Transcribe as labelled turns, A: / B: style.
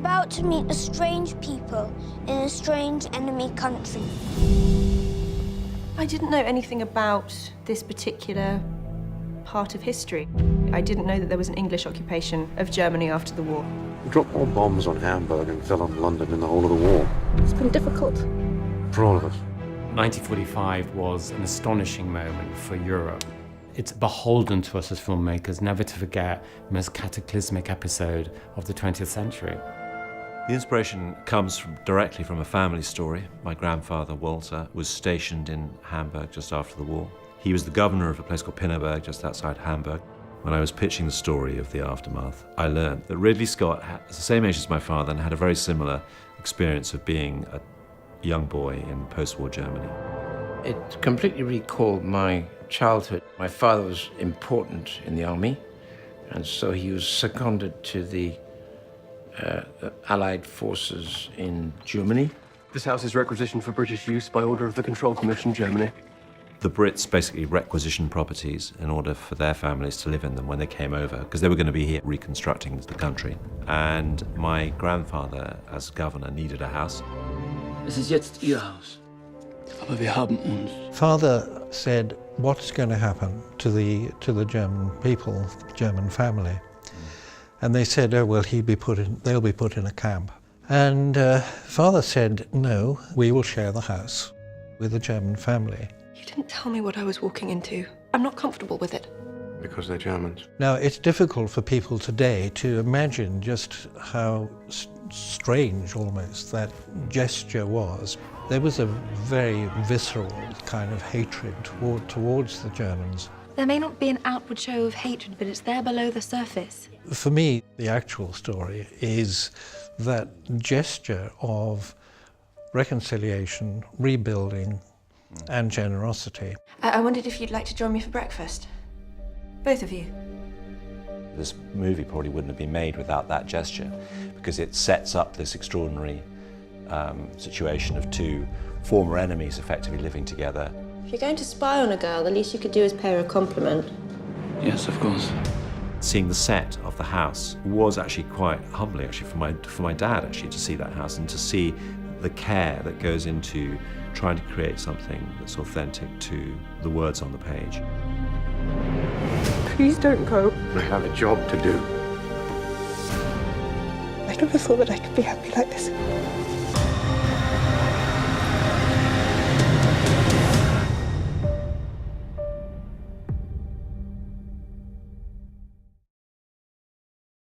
A: about to meet a strange people in a strange enemy country.
B: I didn't know anything about this particular part of history. I didn't know that there was an English occupation of Germany after the war.
C: We dropped more bombs on Hamburg and fell on London in the whole of the war.
D: It's been difficult.
C: For all of us.
E: 1945 was an astonishing moment for Europe. It's beholden to us as filmmakers never to forget the most cataclysmic episode of the 20th century.
F: The inspiration comes directly from a family story. My grandfather, Walter, was stationed in Hamburg just after the war. He was the governor of a place called Pinneberg, just outside Hamburg. When I was pitching the story of the aftermath, I learned that Ridley Scott was the same age as my father and had a very similar experience of being a young boy in post-war Germany.
G: It completely recalled my childhood. My father was important in the army, and so he was seconded to the Allied forces in Germany.
H: This house is requisitioned for British use by order of the Control Commission, Germany.
F: The Brits basically requisitioned properties in order for their families to live in them when they came over, because they were going to be here reconstructing the country. And my grandfather, as governor, needed a house.
I: Es ist jetzt Ihr Haus. Aber wir haben uns.
J: Father said, what's going to happen to the German people, the German family? And they said, oh, well, they'll be put in a camp. And Father said, no, we will share the house with the German family.
B: You didn't tell me what I was walking into. I'm not comfortable with it.
C: Because they're Germans.
J: Now, it's difficult for people today to imagine just how strange, almost, that gesture was. There was a very visceral kind of hatred towards the Germans.
D: There may not be an outward show of hatred, but it's there below the surface.
J: For me, the actual story is that gesture of reconciliation, rebuilding, and generosity.
B: I wondered if you'd like to join me for breakfast. Both of you.
F: This movie probably wouldn't have been made without that gesture, because it sets up this extraordinary situation of two former enemies effectively living together.
K: If you're going to spy on a girl, the least you could do is pay her a compliment.
I: Yes, of course.
F: Seeing the set of the house was actually quite humbling, actually, for my dad, actually, to see that house and to see the care that goes into trying to create something that's authentic to the words on the page.
B: Please don't go.
C: I have a job to do.
B: I never thought that I could be happy like this.